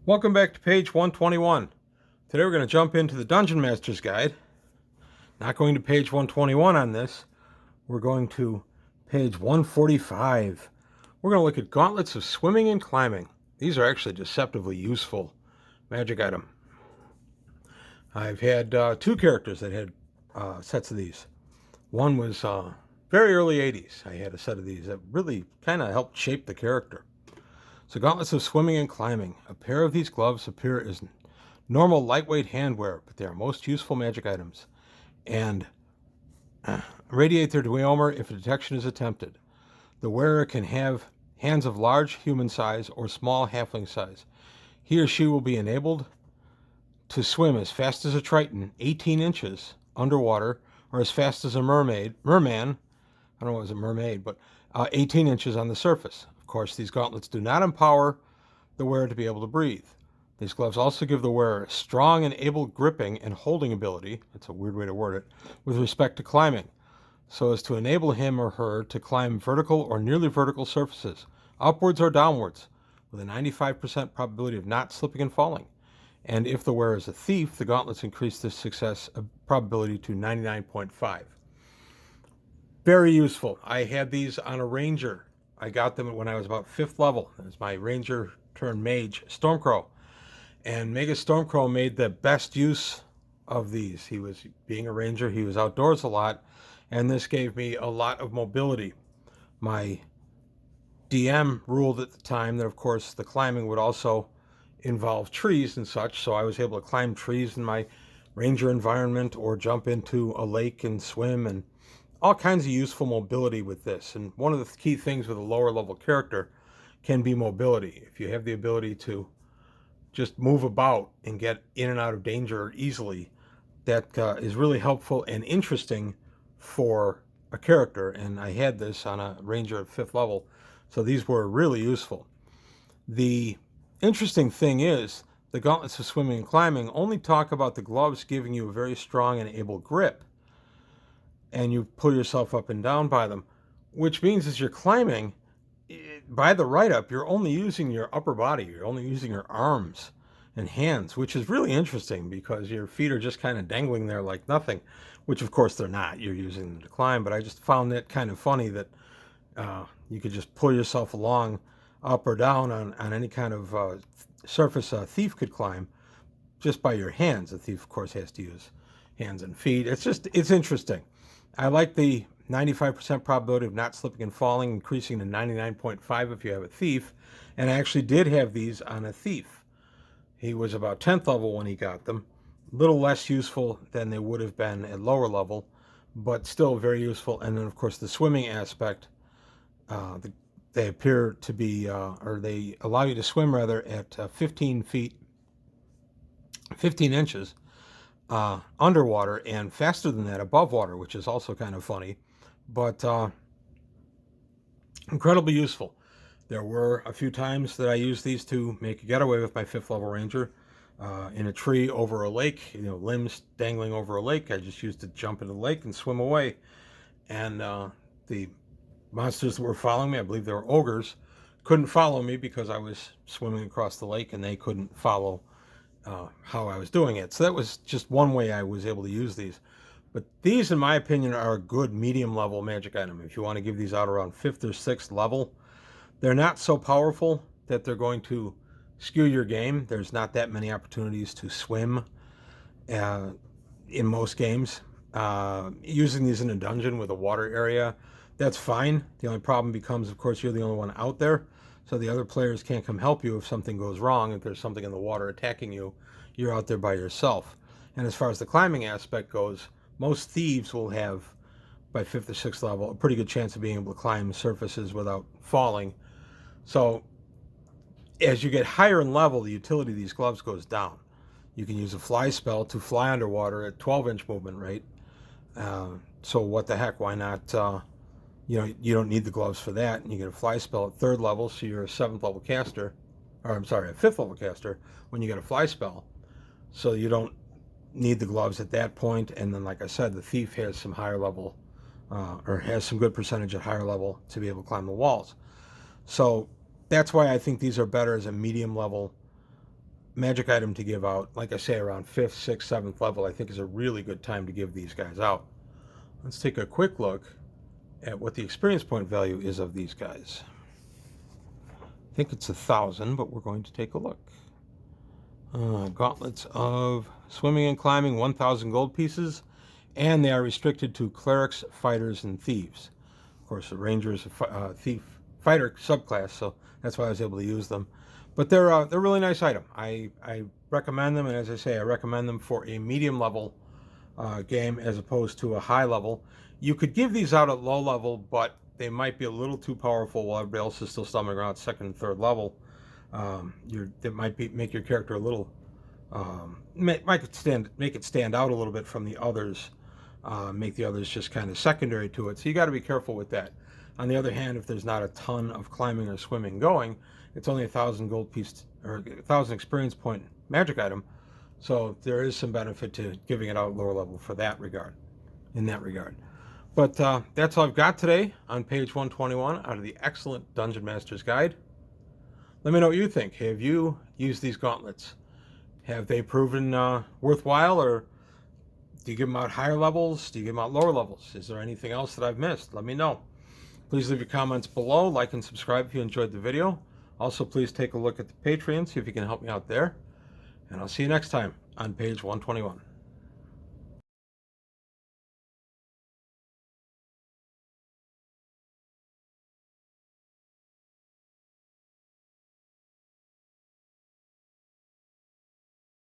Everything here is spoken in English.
Welcome back to page 121. Today we're going to jump into the Dungeon Master's Guide. Not going to page 121 on this. We're going to page 145. We're going to look at Gauntlets of Swimming and Climbing. These are actually deceptively useful magic item. I've had two characters that had sets of these. One was very early 80s. I had a set of these that really kind of helped shape the character. So Gauntlets of Swimming and Climbing. A pair of these gloves appear as normal lightweight handwear, but they are most useful magic items. And radiate their Dweomer if a detection is attempted. The wearer can have hands of large human size or small halfling size. He or she will be enabled to swim as fast as a Triton, 18 inches underwater, or as fast as a merman, I don't know what was a mermaid, but 18 inches on the surface. Of course, these gauntlets do not empower the wearer to be able to breathe. These gloves also give the wearer strong and able gripping and holding ability, that's a weird way to word it, with respect to climbing, so as to enable him or her to climb vertical or nearly vertical surfaces, upwards or downwards, with a 95% probability of not slipping and falling. And if the wearer is a thief, the gauntlets increase this success probability to 99.5. Very useful. I had these on a ranger. I got them when I was about 5th level. It was my ranger turned mage, Stormcrow. And Mega Stormcrow made the best use of these. He was, being a ranger, he was outdoors a lot, and this gave me a lot of mobility. My DM ruled at the time that, of course, the climbing would also involve trees and such, so I was able to climb trees in my ranger environment or jump into a lake and swim, and all kinds of useful mobility with this. And one of the key things with a lower level character can be mobility. If you have the ability to just move about and get in and out of danger easily, that is really helpful and interesting for a character. And I had this on a ranger at 5th level, so these were really useful. The interesting thing is the Gauntlets of Swimming and Climbing only talk about the gloves giving you a very strong and able grip, and you pull yourself up and down by them, which means as you're climbing, by the write-up, you're only using your upper body. You're only using your arms and hands, which is really interesting because your feet are just kind of dangling there like nothing, which of course they're not. You're using them to climb, but I just found it kind of funny that you could just pull yourself along up or down on any kind of surface a thief could climb just by your hands. The thief, of course, has to use hands and feet. It's interesting. I like the 95% probability of not slipping and falling, increasing to 99.5 if you have a thief. And I actually did have these on a thief. He was about 10th level when he got them. A little less useful than they would have been at lower level, but still very useful. And then, of course, the swimming aspect, they appear to be, or they allow you to swim rather at 15 inches underwater, and faster than that above water, which is also kind of funny, but incredibly useful. There were a few times that I used these to make a getaway with my 5th level ranger in a tree over a lake, limbs dangling over a lake. I just used to jump into the lake and swim away. And the monsters that were following me, I believe they were ogres, couldn't follow me because I was swimming across the lake, and they couldn't follow how I was doing it. So that was just one way I was able to use these. But these, in my opinion, are a good medium level magic item. If you want to give these out around 5th or 6th level, they're not so powerful that they're going to skew your game. There's not that many opportunities to swim in most games. Using these in a dungeon with a water area, that's fine. The only problem becomes, of course, you're the only one out there, so the other players can't come help you if something goes wrong. If there's something in the water attacking you, you're out there by yourself. And as far as the climbing aspect goes, most thieves will have, by 5th or 6th level, a pretty good chance of being able to climb surfaces without falling. So as you get higher in level, the utility of these gloves goes down. You can use a fly spell to fly underwater at 12-inch movement rate. So what the heck, why not? You don't need the gloves for that, and you get a fly spell at 3rd level, so you're a 7th level caster, or I'm sorry, a 5th level caster when you get a fly spell. So you don't need the gloves at that point. And then, like I said, the thief has some higher level, or has some good percentage at higher level to be able to climb the walls. So that's why I think these are better as a medium level magic item to give out. Like I say, around 5th, 6th, 7th level, I think is a really good time to give these guys out. Let's take a quick look at what the experience point value is of these guys. I think it's 1,000, but we're going to take a look. Gauntlets of swimming and climbing, 1,000 gold pieces, and they are restricted to clerics, fighters, and thieves. Of course, the ranger is a thief fighter subclass, so that's why I was able to use them. But they're a really nice item. I recommend them, and as I say, I recommend them for a medium level game as opposed to a high level. You could give these out at low level, but they might be a little too powerful while everybody else is still stumbling around at 2nd and 3rd level. That might make your character a little make it stand out a little bit from the others. Make the others just kind of secondary to it. So you got to be careful with that. On the other hand, if there's not a ton of climbing or swimming going, it's only 1,000 gold piece or 1,000 experience point magic item. So there is some benefit to giving it out lower level for that regard. In that regard. But that's all I've got today on page 121 out of the excellent Dungeon Master's Guide. Let me know what you think. Have you used these gauntlets? Have they proven worthwhile, or do you give them out higher levels? Do you give them out lower levels? Is there anything else that I've missed? Let me know. Please leave your comments below, like and subscribe if you enjoyed the video. Also, please take a look at the Patreon, see if you can help me out there. And I'll see you next time on page 121.